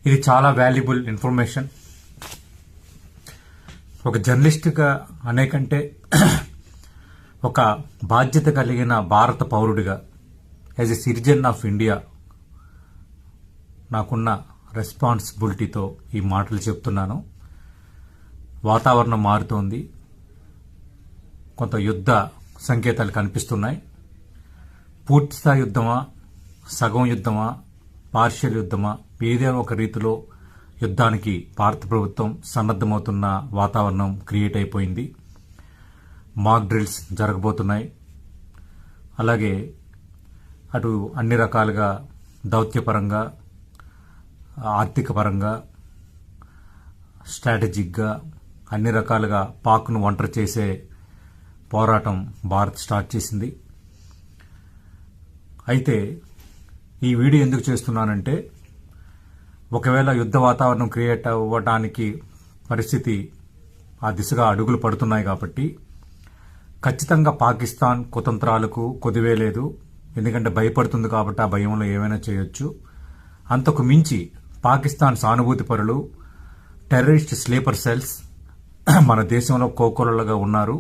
ఇది చాలా valuable information. ఒక జర్నలిస్ట్గా అనేకంటే ఒక బాధ్యత కలిగిన భారత పౌరుడిగా, as a citizen of India, నాకున్న రెస్పాన్సిబిలిటీతో ఈ మాటలు చెప్తున్నాను. వాతావరణం మారుతోంది, కొంత యుద్ధ సంకేతాలు కనిపిస్తున్నాయి. పూర్తిస్థాయి యుద్ధమా, సగం యుద్ధమా, పార్షియల్ యుద్ధమా, ఏదైనా ఒక రీతిలో యుద్ధానికి భారత ప్రభుత్వం సన్నద్ధమవుతున్న వాతావరణం క్రియేట్ అయిపోయింది. మాక్ డ్రిల్స్ జరగబోతున్నాయి. అలాగే అటు అన్ని రకాలుగా దౌత్యపరంగా, ఆర్థిక పరంగా, స్ట్రాటజిక్గా అన్ని రకాలుగా పాక్ను ఒంటరి చేసే పోరాటం భారత్ స్టార్ట్ చేసింది. అయితే ఈ వీడియో ఎందుకు చేస్తున్నానంటే, ఒకవేళ యుద్ధ వాతావరణం క్రియేట్ అవ్వడానికి పరిస్థితి ఆ దిశగా అడుగులు పడుతున్నాయి కాబట్టి ఖచ్చితంగా పాకిస్తాన్ కుతంత్రాలకు కొదివే లేదు. ఎందుకంటే భయపడుతుంది కాబట్టి ఆ భయంలో ఏమైనా చేయొచ్చు. అంతకు మించి పాకిస్తాన్ సానుభూతి పరులు, టెర్రరిస్ట్ స్లీపర్ సెల్స్ మన దేశంలో కోకొల్లలుగా ఉన్నారు.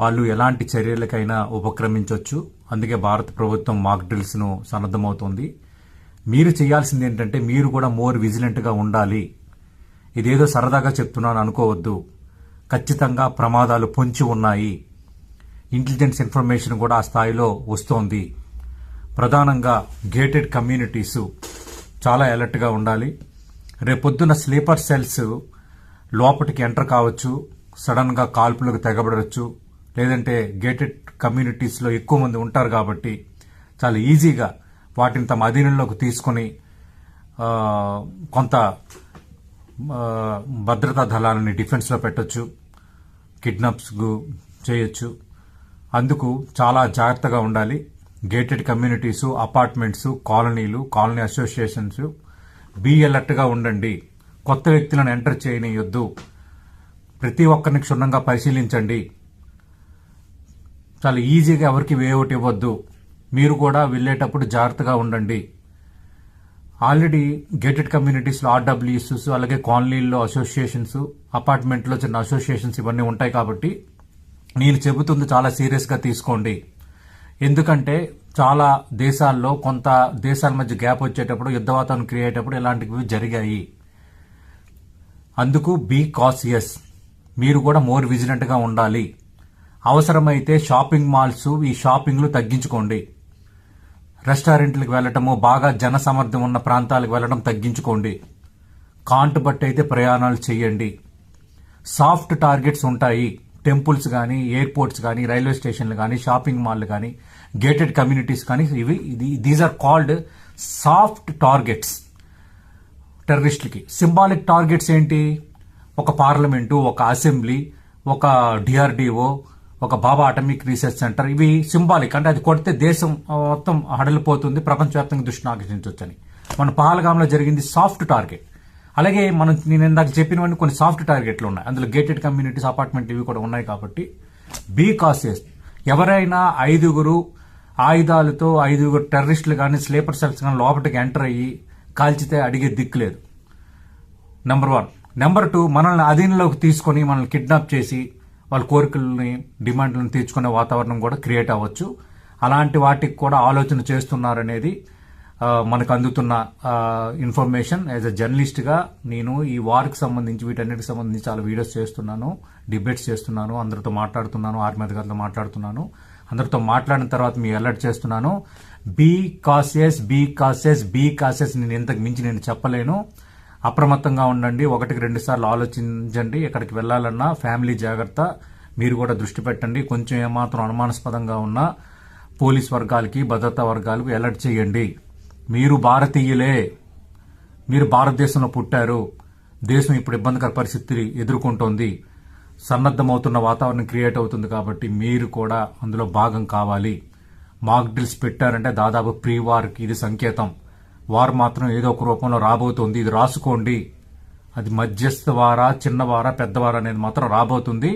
వాళ్ళు ఎలాంటి చర్యలకైనా ఉపక్రమించవచ్చు. అందుకే భారత ప్రభుత్వం మాక్ డ్రిల్స్ను సన్నద్ధమవుతోంది. మీరు చేయాల్సింది ఏంటంటే, మీరు కూడా మోర్ విజిలెంట్గా ఉండాలి. ఇదేదో సరదాగా చెప్తున్నాను అనుకోవద్దు. ఖచ్చితంగా ప్రమాదాలు పొంచి ఉన్నాయి. ఇంటెలిజెన్స్ ఇన్ఫర్మేషన్ కూడా ఆ స్థాయిలో వస్తోంది. ప్రధానంగా గేటెడ్ కమ్యూనిటీస్ చాలా అలర్ట్గా ఉండాలి. రేపొద్దున స్లీపర్ సెల్స్ లోపలికి ఎంటర్ కావచ్చు, సడన్గా కాల్పులకు తెగబడవచ్చు. లేదంటే గేటెడ్ కమ్యూనిటీస్లో ఎక్కువ మంది ఉంటారు కాబట్టి చాలా ఈజీగా వాటిని తమ అధీనంలోకి తీసుకొని కొంత భద్రతా దళాలని డిఫెన్స్లో పెట్టొచ్చు, కిడ్నాప్స్ చేయొచ్చు. అందుకు చాలా జాగ్రత్తగా ఉండాలి. గేటెడ్ కమ్యూనిటీసు, అపార్ట్మెంట్స్, కాలనీలు, కాలనీ అసోసియేషన్స్ బీ అలర్ట్గా ఉండండి. కొత్త వ్యక్తులను ఎంటర్ చేయనియొద్దు. ప్రతి ఒక్కరిని క్షుణ్ణంగా పరిశీలించండి. చాలా ఈజీగా ఎవరికి వేఅవుట్ ఇవ్వద్దు. మీరు కూడా వెళ్ళేటప్పుడు జాగ్రత్తగా ఉండండి. ఆల్రెడీ గేటెడ్ కమ్యూనిటీస్లో ఆర్డబ్ల్యూఎస్, అలాగే కాలనీల్లో అసోసియేషన్స్, అపార్ట్మెంట్లో చిన్న అసోసియేషన్స్ ఇవన్నీ ఉంటాయి కాబట్టి నేను చెబుతుంది చాలా సీరియస్గా తీసుకోండి. ఎందుకంటే చాలా దేశాల్లో కొంత దేశాల మధ్య గ్యాప్ వచ్చేటప్పుడు, యుద్ధ వాతావరణం క్రియేట్ అయ్యేటప్పుడు ఇలాంటివి జరిగాయి. అందుకు బీ కాషియస్. మీరు కూడా మోర్ విజిలెంట్గా ఉండాలి. అవసరమైతే షాపింగ్ మాల్స్, ఈ షాపింగ్లు తగ్గించుకోండి. రెస్టారెంట్లకు వెళ్ళటము, బాగా జన సమర్థం ఉన్న ప్రాంతాలకు వెళ్ళడం తగ్గించుకోండి. కాంట్ బట్టి అయితే ప్రయాణాలు చేయండి. సాఫ్ట్ టార్గెట్స్ ఉంటాయి. టెంపుల్స్ కానీ, ఎయిర్పోర్ట్స్ కానీ, రైల్వే స్టేషన్లు కానీ, షాపింగ్ మాల్లు కానీ, గేటెడ్ కమ్యూనిటీస్ కానీ, these are called soft targets. టెర్రరిస్టులకి సింబాలిక్ టార్గెట్స్ ఏంటి? ఒక పార్లమెంటు, ఒక అసెంబ్లీ, ఒక డిఆర్డిఓ, ఒక బాబా అటమిక్ రీసెర్చ్ సెంటర్. ఇవి సింబాలిక్, అంటే అది కొడితే దేశం మొత్తం హడలిపోతుంది, ప్రపంచవ్యాప్తంగా దృష్టిని ఆకర్షించవచ్చని. మన పహల్గామ్లో జరిగింది సాఫ్ట్ టార్గెట్. అలాగే నేను ఇందాక చెప్పినవన్నీ కొన్ని సాఫ్ట్ టార్గెట్లు ఉన్నాయి. అందులో గేటెడ్ కమ్యూనిటీస్, అపార్ట్మెంట్ ఇవి కూడా ఉన్నాయి కాబట్టి బీ కాషియస్. ఎవరైనా 5 ఆయుధాలతో 5 టెర్రరిస్టులు కానీ, స్లీపర్ సెల్స్ కానీ లోపలికి ఎంటర్ అయ్యి కాల్చితే అడిగే దిక్కులేదు. నెంబర్ 1. నెంబర్ 2, మనల్ని అధీనంలోకి తీసుకొని మనల్ని కిడ్నాప్ చేసి వాళ్ళ కోరికలని, డిమాండ్లను తీర్చుకునే వాతావరణం కూడా క్రియేట్ అవ్వచ్చు. అలాంటి వాటికి కూడా ఆలోచన చేస్తున్నారనేది మనకు అందుతున్న ఇన్ఫర్మేషన్. యాజ్ అ జర్నలిస్ట్గా నేను ఈ వార్కి సంబంధించి, వీటన్నిటికి సంబంధించి చాలా వీడియోస్ చేస్తున్నాను, డిబేట్స్ చేస్తున్నాను, అందరితో మాట్లాడుతున్నాను, ఆర్మీ అధికారులతో మాట్లాడుతున్నాను. అందరితో మాట్లాడిన తర్వాత మీ అలర్ట్ చేస్తున్నాను. Be cautious, be cautious, be cautious. నేను ఇంతకు మించి నేను చెప్పలేను. అప్రమత్తంగా ఉండండి. 1-2 సార్లు ఆలోచించండి. ఎక్కడికి వెళ్లాలన్నా ఫ్యామిలీ జాగ్రత్త. మీరు కూడా దృష్టి పెట్టండి. కొంచెం ఏమాత్రం అనుమానాస్పదంగా ఉన్న పోలీస్ వర్గాలకి, భద్రతా వర్గాలకు అలర్ట్ చేయండి. మీరు భారతీయులే, మీరు భారతదేశంలో పుట్టారు. దేశం ఇప్పుడు ఇబ్బందికర పరిస్థితి ఎదుర్కొంటోంది. సన్నద్ధమవుతున్న వాతావరణం క్రియేట్ అవుతుంది కాబట్టి మీరు కూడా అందులో భాగం కావాలి. మాక్ డ్రిల్స్ పెట్టారంటే దాదాపు ప్రీ వార్కి ఇది సంకేతం. వార్ మాత్రం ఏదో ఒక రూపంలో రాబోతుంది. ఇది రాసుకోండి. అది మధ్యస్థ వారా, చిన్నవారా, పెద్దవారా అనేది మాత్రం రాబోతుంది.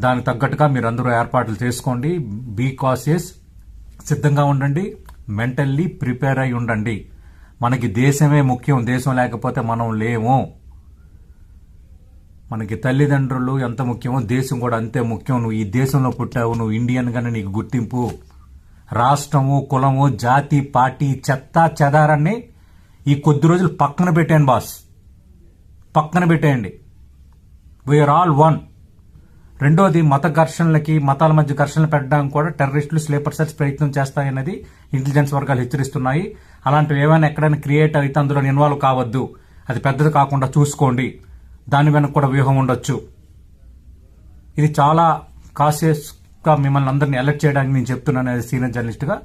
దానికి తగ్గట్టుగా మీరందరూ ఏర్పాట్లు చేసుకోండి. బీ కాషియస్, సిద్ధంగా ఉండండి. మెంటల్లీ ప్రిపేర్ అయి ఉండండి. మనకి దేశమే ముఖ్యం. దేశం లేకపోతే మనం లేము. మనకి తల్లిదండ్రులు ఎంత ముఖ్యమో దేశం కూడా అంతే ముఖ్యం. నువ్వు ఈ దేశంలో పుట్టావు, నువ్వు ఇండియన్ గానే నీకు గుర్తింపు. రాష్ట్రము, కులము, జాతి, పార్టీ, చెత్త చెదారాన్ని ఈ కొద్ది రోజులు పక్కన పెట్టేయండి బాస్, పక్కన పెట్టేయండి. We are all one. రెండోది, మత ఘర్షణలకి, మతాల మధ్య ఘర్షణలు పెట్టడానికి కూడా టెర్రరిస్టులు, స్లీపర్ సెల్స్ ప్రయత్నం చేస్తాయన్నది ఇంటెలిజెన్స్ వర్గాలు హెచ్చరిస్తున్నాయి. అలాంటివి ఏమైనా ఎక్కడైనా క్రియేట్ అయితే అందులో ఇన్వాల్వ్ కావద్దు. అది పెద్దది కాకుండా చూసుకోండి. దాని వెనక కూడా వ్యూహం ఉండొచ్చు. ఇది చాలా కాషియస్గా మిమ్మల్ని అందరినీ అలర్ట్ చేయడానికి నేను చెప్తున్నాను అది సీనియర్ జర్నలిస్ట్గా.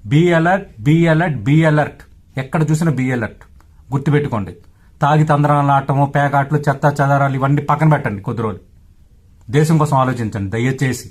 Be alert, be alert, be alert. ఎక్కడ చూసినా బీ అలర్ట్. గుర్తుపెట్టుకోండి. తాగి తందరాలు ఆటము, పేకాట్లు, చెత్త చెదారాలు ఇవన్నీ పక్కన పెట్టండి కొద్ది రోజులు. దేశం కోసం ఆలోచించండి దయచేసి.